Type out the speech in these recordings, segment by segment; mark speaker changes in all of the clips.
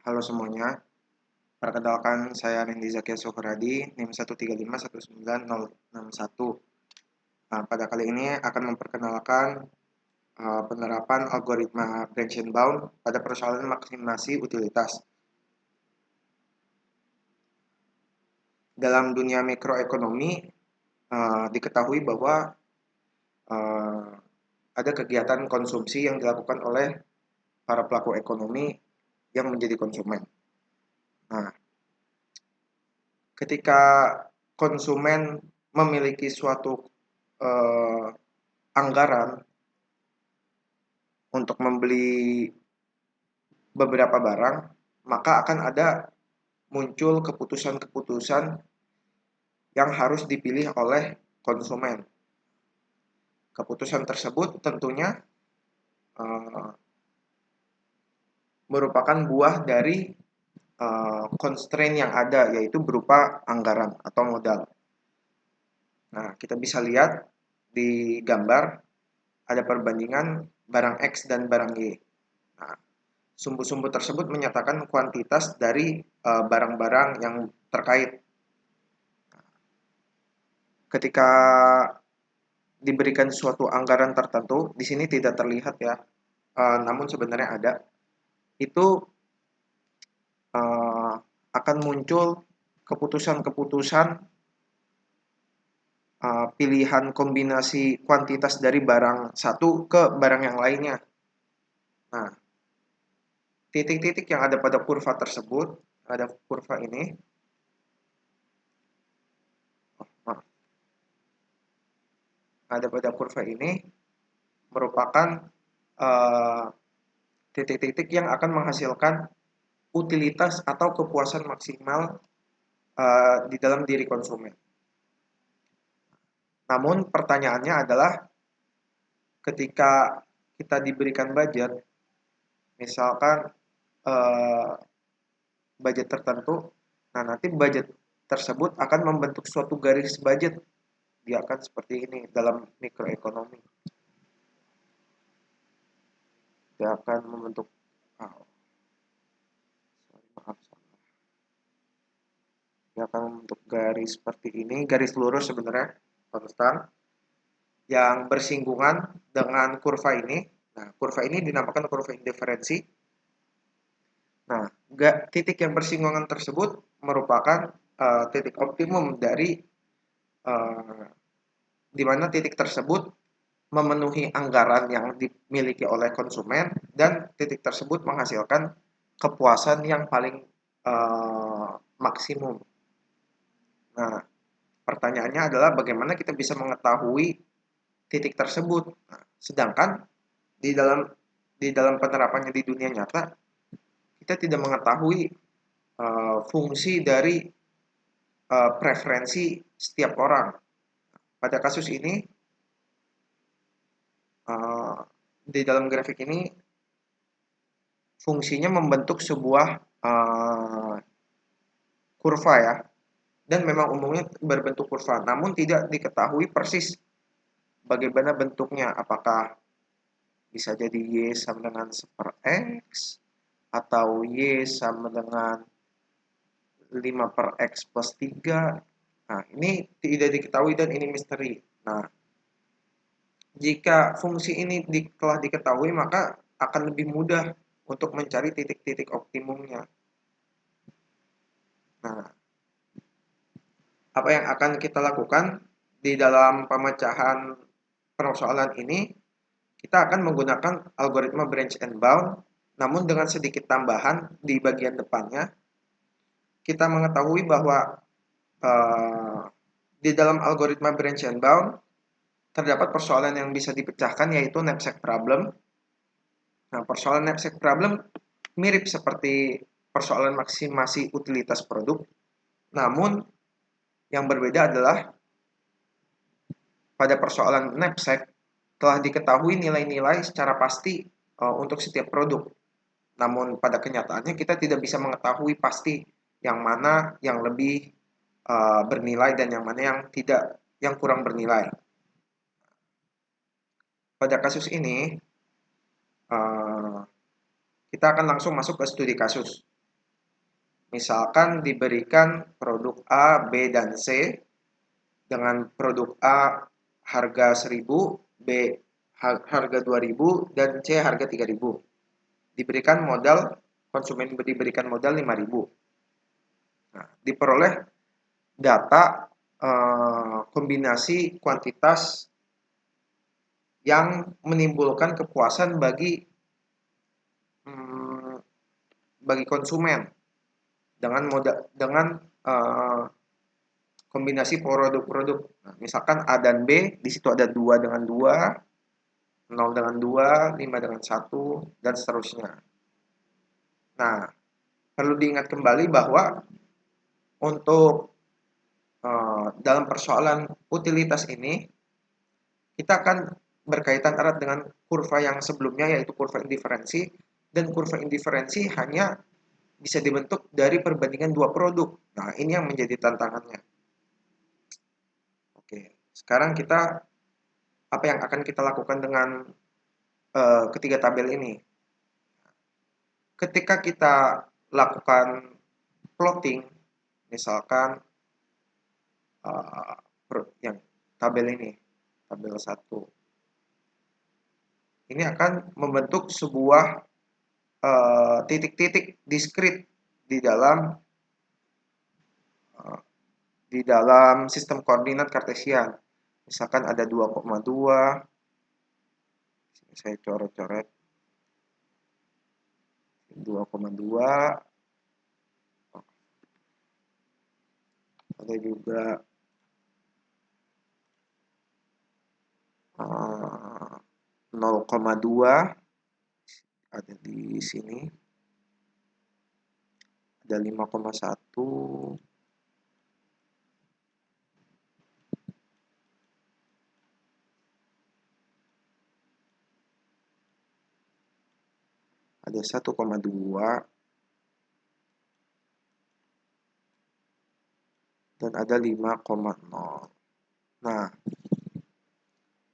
Speaker 1: Halo semuanya, perkenalkan saya Rendy Zakia Sohradi, NIM 1351961. Nah, pada kali ini akan memperkenalkan penerapan algoritma branch and bound pada persoalan maksimasi utilitas. Dalam dunia mikroekonomi, diketahui bahwa uh, ada kegiatan konsumsi yang dilakukan oleh para pelaku ekonomi yang menjadi konsumen. Nah, ketika konsumen memiliki suatu anggaran untuk membeli beberapa barang, maka akan ada muncul keputusan-keputusan yang harus dipilih oleh konsumen. Keputusan tersebut tentunya merupakan buah dari constraint yang ada, yaitu berupa anggaran atau modal. Nah, kita bisa lihat di gambar ada perbandingan barang X dan barang Y. Nah, sumbu-sumbu tersebut menyatakan kuantitas dari barang-barang yang terkait. Ketika diberikan suatu anggaran tertentu, di sini tidak terlihat ya, namun sebenarnya ada, itu akan muncul keputusan-keputusan pilihan kombinasi kuantitas dari barang satu ke barang yang lainnya. Nah, titik-titik yang ada pada kurva tersebut, ada kurva ini, ada pada kurva ini merupakan titik-titik yang akan menghasilkan utilitas atau kepuasan maksimal di dalam diri konsumen. Namun pertanyaannya adalah ketika kita diberikan budget, misalkan budget tertentu, nah nanti budget tersebut akan membentuk suatu garis budget. Dia akan seperti ini dalam mikroekonomi. Dia akan membentuk dia akan membentuk garis seperti ini, garis lurus sebenarnya konstan yang bersinggungan dengan kurva ini. Nah, kurva ini dinamakan kurva indiferensi. Nah, titik yang bersinggungan tersebut merupakan titik optimum dari di mana titik tersebut memenuhi anggaran yang dimiliki oleh konsumen dan titik tersebut menghasilkan kepuasan yang paling maksimum. Nah, pertanyaannya adalah bagaimana kita bisa mengetahui titik tersebut. Nah, sedangkan di dalam penerapannya di dunia nyata, kita tidak mengetahui fungsi dari preferensi setiap orang. Pada kasus ini, di dalam grafik ini, fungsinya membentuk sebuah kurva ya, dan memang umumnya berbentuk kurva, namun tidak diketahui persis bagaimana bentuknya, apakah bisa jadi Y sama dengan 1/X, atau Y sama dengan 5 per X plus 3. Nah, ini tidak diketahui dan ini misteri. Nah, jika fungsi ini telah diketahui, maka akan lebih mudah untuk mencari titik-titik optimumnya. Nah, apa yang akan kita lakukan di dalam pemecahan persoalan ini, kita akan menggunakan algoritma branch and bound, namun dengan sedikit tambahan di bagian depannya. Kita mengetahui bahwa di dalam algoritma branch and bound terdapat persoalan yang bisa dipecahkan, yaitu knapsack problem. Nah, persoalan knapsack problem mirip seperti persoalan maksimasi utilitas produk, namun yang berbeda adalah pada persoalan knapsack telah diketahui nilai-nilai secara pasti untuk setiap produk. Namun pada kenyataannya kita tidak bisa mengetahui pasti yang mana yang lebih bernilai dan yang mana yang tidak, yang kurang bernilai. Pada kasus ini kita akan langsung masuk ke studi kasus. Misalkan diberikan produk A, B, dan C dengan produk A harga 1000, B harga 2000, dan C harga 3000. Diberikan modal, konsumen diberikan modal 5000. Nah, diperoleh data kombinasi kuantitas yang menimbulkan kepuasan hmm, bagi konsumen dengan kombinasi produk-produk. Nah, misalkan A dan B, di situ ada 2 dengan 2, 0 dengan 2, 5 dengan 1, dan seterusnya. Nah, perlu diingat kembali bahwa untuk dalam persoalan utilitas ini, kita akan berkaitan erat dengan kurva yang sebelumnya, yaitu kurva indiferensi, dan kurva indiferensi hanya bisa dibentuk dari perbandingan dua produk. Nah, ini yang menjadi tantangannya. Oke, sekarang apa yang akan kita lakukan dengan ketiga tabel ini? Ketika kita lakukan plotting, misalkan yang tabel ini, tabel 1, ini akan membentuk sebuah titik-titik diskrit di dalam sistem koordinat kartesian. Misalkan ada 2,2, saya coret-coret 2,2, ada juga 0,2, ada di sini, ada 5,1, ada 1,2, dan ada 5,0. Nah,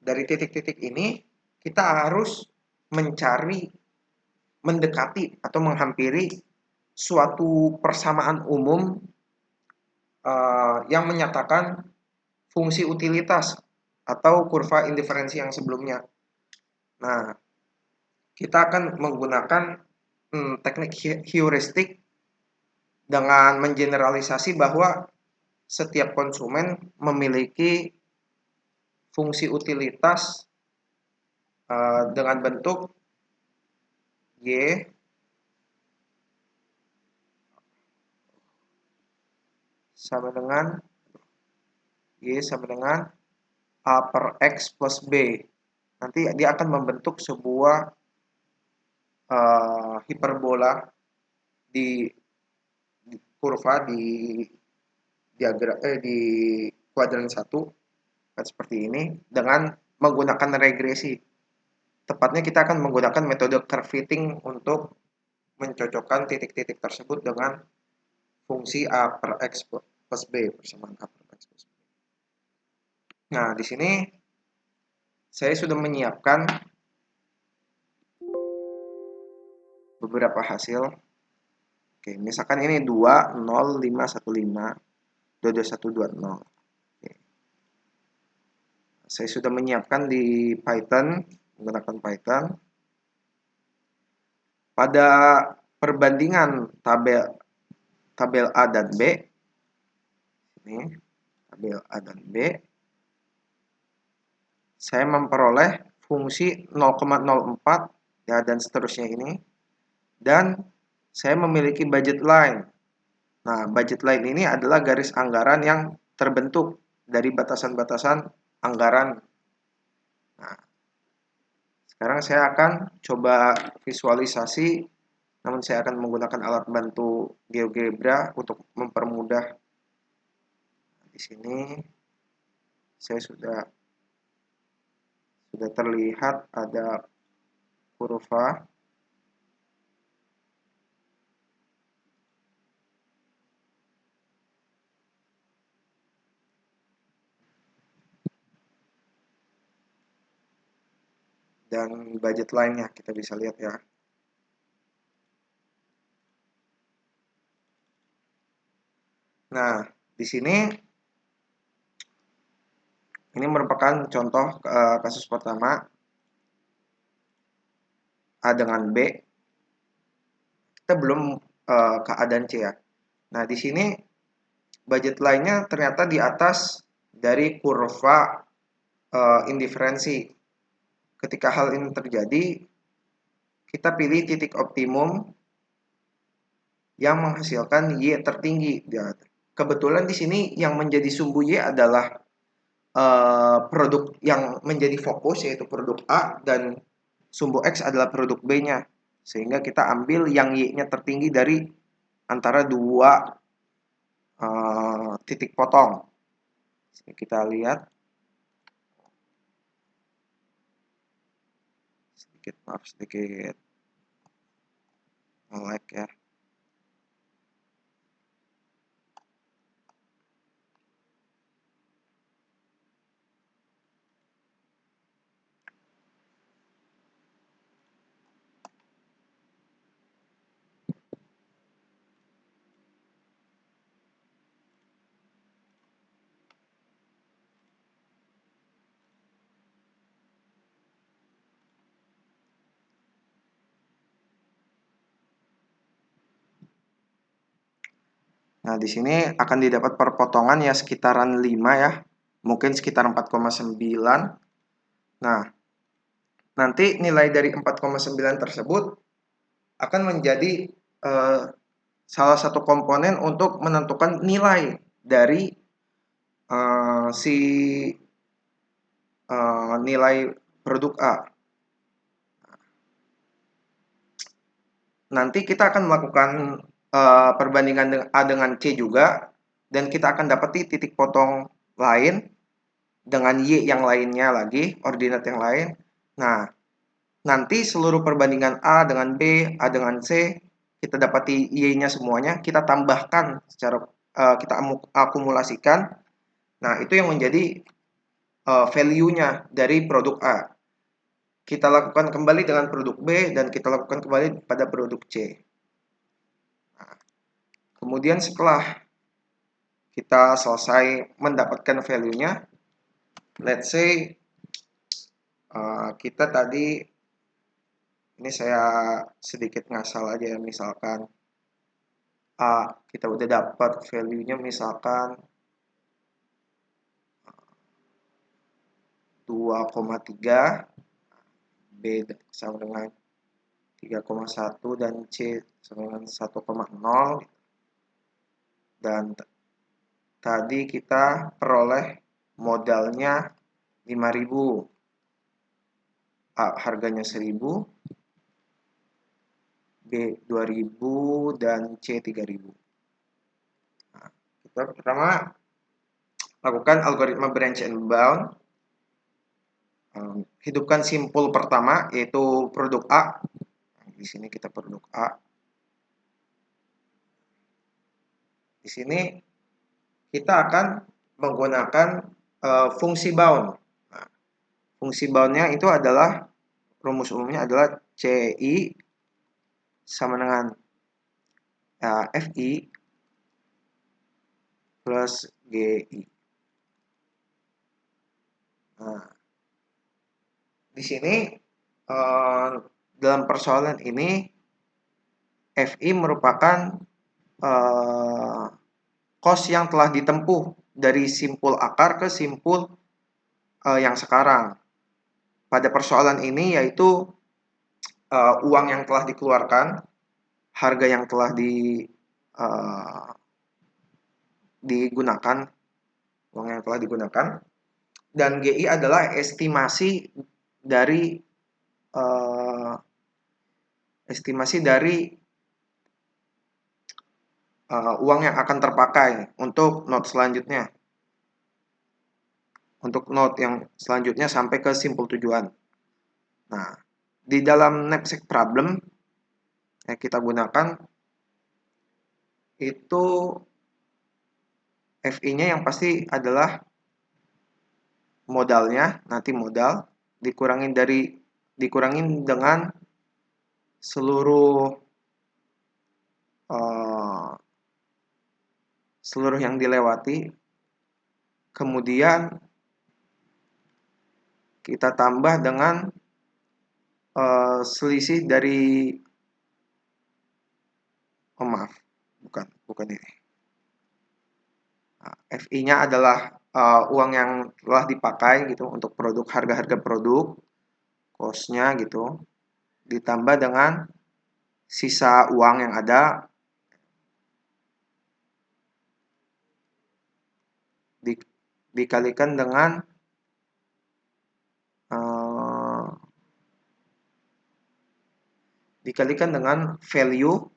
Speaker 1: dari titik-titik ini kita harus mendekati atau menghampiri suatu persamaan umum yang menyatakan fungsi utilitas atau kurva indiferensi yang sebelumnya. Nah, kita akan menggunakan teknik heuristik dengan mengeneralisasi bahwa setiap konsumen memiliki fungsi utilitas dengan bentuk Y sama dengan A per X plus B. Nanti dia akan membentuk sebuah hiperbola di kurva di kuadran 1 kan seperti ini dengan menggunakan regresi. Tepatnya kita akan menggunakan metode curve fitting untuk mencocokkan titik-titik tersebut dengan fungsi A per X plus B, persamaan A per X plus B. Nah, di sini saya sudah menyiapkan beberapa hasil. Oke, misalkan ini 2, 0, 5, 1, 5, 2, 2, 1, 2, 0. Oke. Saya sudah menyiapkan di Python, menggunakan Python. Pada perbandingan tabel A dan B, ini tabel A dan B, saya memperoleh fungsi 0,04 ya dan seterusnya ini, dan saya memiliki budget line. Nah, budget line ini adalah garis anggaran yang terbentuk dari batasan-batasan anggaran. Nah, sekarang saya akan coba visualisasi, namun saya akan menggunakan alat bantu GeoGebra untuk mempermudah. Di sini saya sudah terlihat ada kurva dan budget line-nya kita bisa lihat ya. Nah, di sini ini merupakan contoh kasus pertama A dengan B. Kita belum ke A dan C ya. Nah, di sini budget line-nya ternyata di atas dari kurva indiferensi. Ketika hal ini terjadi, kita pilih titik optimum yang menghasilkan Y tertinggi. Kebetulan di sini yang menjadi sumbu Y adalah produk yang menjadi fokus, yaitu produk A, dan sumbu X adalah produk B-nya. Sehingga kita ambil yang Y-nya tertinggi dari antara dua titik potong. Sini kita lihat. Sedikit nge-lag ya. Nah, di sini akan didapat perpotongan ya sekitaran 5 ya. Mungkin sekitar 4,9. Nah, nanti nilai dari 4,9 tersebut akan menjadi salah satu komponen untuk menentukan nilai dari si nilai produk A. Nanti kita akan melakukan perbandingan A dengan C juga, dan kita akan dapati titik potong lain dengan Y yang lainnya lagi, ordinat yang lain. Nah, nanti seluruh perbandingan A dengan B, A dengan C, kita dapati Y-nya semuanya, kita tambahkan secara kita akumulasikan. Nah, itu yang menjadi value-nya dari produk A. Kita lakukan kembali dengan produk B, dan kita lakukan kembali pada produk C. Nah, kemudian setelah kita selesai mendapatkan value-nya, let's say kita tadi, ini saya sedikit ngasal aja ya, misalkan A kita udah dapat value-nya misalkan 2,3, B sama dengan 3,1, dan C sama dengan 1,0, dan tadi kita peroleh modalnya 5.000, A harganya 1.000, B 2.000, dan C 3.000. Nah, kita pertama lakukan algoritma branch and bound. Hidupkan simpul pertama, yaitu produk A. Di sini kita produk A. Di sini kita akan menggunakan fungsi bound. Nah, fungsi boundnya itu adalah, rumus umumnya adalah CI sama dengan FI plus GI. Nah, di sini dalam persoalan ini FI merupakan cost yang telah ditempuh dari simpul akar ke simpul yang sekarang. Pada persoalan ini yaitu uang yang telah dikeluarkan, harga yang telah digunakan, uang yang telah digunakan, dan GI adalah estimasi dari uang yang akan terpakai untuk note selanjutnya, untuk note yang selanjutnya sampai ke simpul tujuan. Nah, di dalam knapsack problem yang kita gunakan itu FI-nya yang pasti adalah modalnya, nanti modal dikurangin dengan seluruh seluruh yang dilewati, kemudian kita tambah dengan selisih dari, maaf, bukan ini. Nah, FI-nya adalah uang yang telah dipakai gitu untuk produk, harga-harga produk, cost-nya gitu, ditambah dengan sisa uang yang ada dikalikan dengan value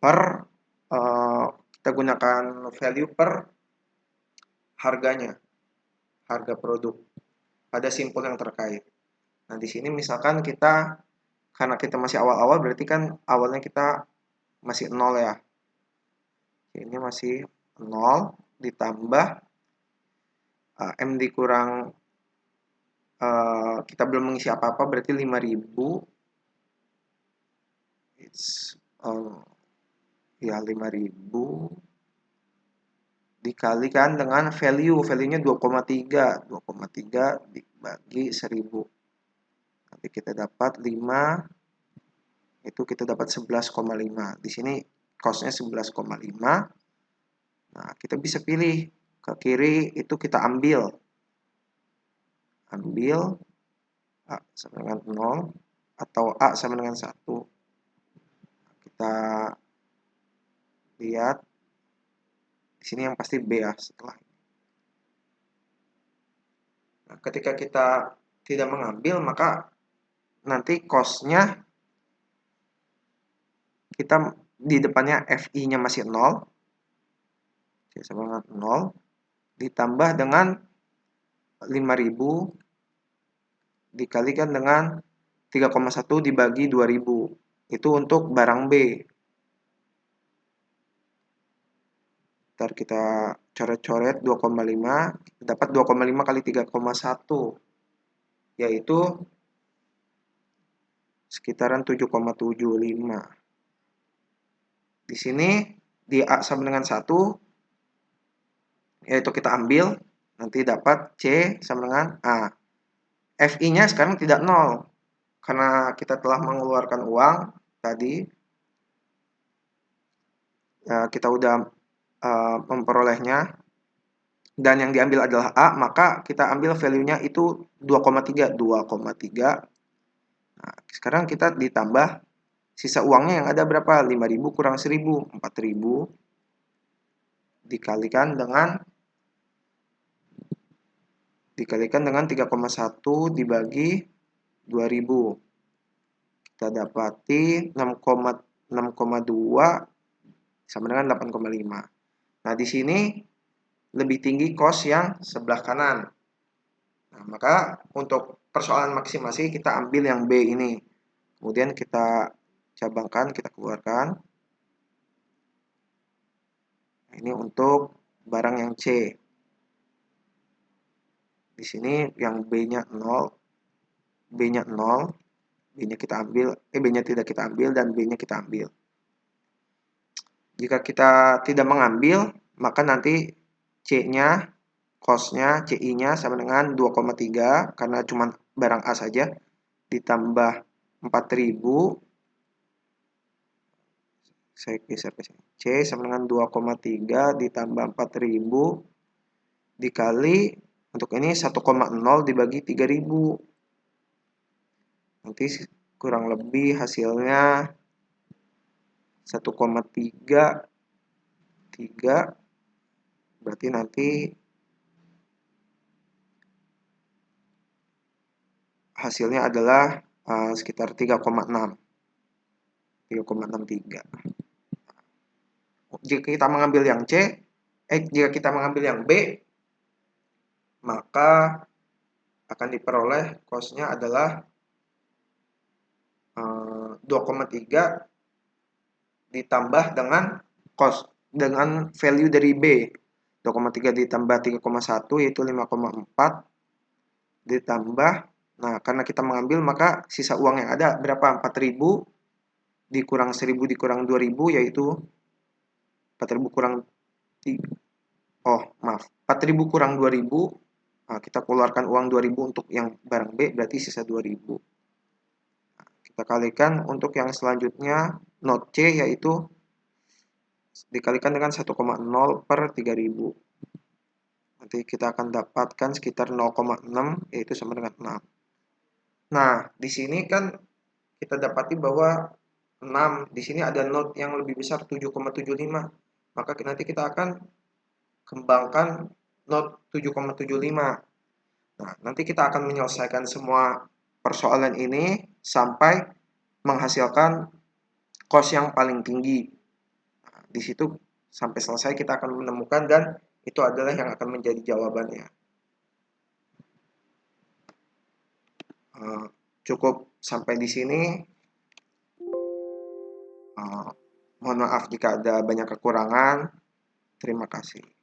Speaker 1: per kita gunakan value per harganya, harga produk pada simpul yang terkait. Nah, di sini misalkan kita, karena kita masih awal-awal, berarti kan awalnya kita masih 0 ya. Ini masih 0 ditambah M dikurang kita belum mengisi apa-apa, berarti 5.000. Ya 5.000 dikalikan dengan value-nya 2,3 dibagi 1.000. Nanti kita dapat 5, itu kita dapat 11,5. Di sini cost-nya 11,5. Nah, kita bisa pilih ke kiri, itu kita ambil A sama dengan 0 atau A sama dengan 1. Kita lihat di sini yang pasti B ya setelah. Nah, ketika kita tidak mengambil, maka nanti cost-nya kita di depannya FI-nya masih 0. Oke, sama dengan 0 ditambah dengan 5.000 dikalikan dengan 3,1 dibagi 2.000. Itu untuk barang B. Ntar kita coret-coret 2,5, dapat 2,5 kali 3,1, yaitu sekitaran 7,75. Di sini di A sama dengan 1, yaitu kita ambil, nanti dapat C sama dengan A. FI-nya sekarang tidak 0, karena kita telah mengeluarkan uang tadi, kita udah memperolehnya, dan yang diambil adalah A, maka kita ambil value-nya itu 2,3. Nah, sekarang kita ditambah sisa uangnya yang ada berapa? 5.000 kurang 1.000, 4.000 dikalikan dengan 3,1 dibagi 2.000. Kita dapati 6,2 sama dengan 8,5. Nah, di sini lebih tinggi cost yang sebelah kanan. Nah, maka untuk persoalan maksimasi kita ambil yang B ini. Kemudian kita cabangkan, kita keluarkan. Ini untuk barang yang C. Di sini yang B-nya 0, B-nya 0, B-nya kita ambil, B-nya tidak kita ambil, dan B-nya kita ambil. Jika kita tidak mengambil, maka nanti C-nya, cost-nya, CI-nya sama dengan 2,3, karena cuma barang A saja, ditambah 4.000, saya geser ke sini. C sama dengan 2,3 ditambah 4.000 dikali, untuk ini 1,0 dibagi 3.000. Nanti kurang lebih hasilnya 1,3, berarti nanti hasilnya adalah sekitar 3,63. Jika kita mengambil yang C, jika kita mengambil yang B, maka akan diperoleh cost-nya adalah 2,3 ditambah dengan cost, dengan value dari B. 2,3 ditambah 3,1 yaitu 5,4 ditambah, nah karena kita mengambil maka sisa uang yang ada berapa? 4.000 dikurang 1.000 dikurang 2.000 yaitu 4.000 kurang oh maaf, 4.000 kurang 2.000, kita keluarkan uang 2.000 untuk yang barang B, berarti sisa 2.000. Kita kalikan untuk yang selanjutnya, note C, yaitu dikalikan dengan 1,0 per 3.000. Nanti kita akan dapatkan sekitar 0,6, yaitu sama dengan 6. Nah, di sini kan kita dapati bahwa 6, di sini ada note yang lebih besar 7,75. Maka nanti kita akan kembangkan note 7,75. Nah, nanti kita akan menyelesaikan semua persoalan ini sampai menghasilkan cost yang paling tinggi. Nah, di situ sampai selesai kita akan menemukan dan itu adalah yang akan menjadi jawabannya. Cukup sampai di sini. Mohon maaf jika ada banyak kekurangan. Terima kasih.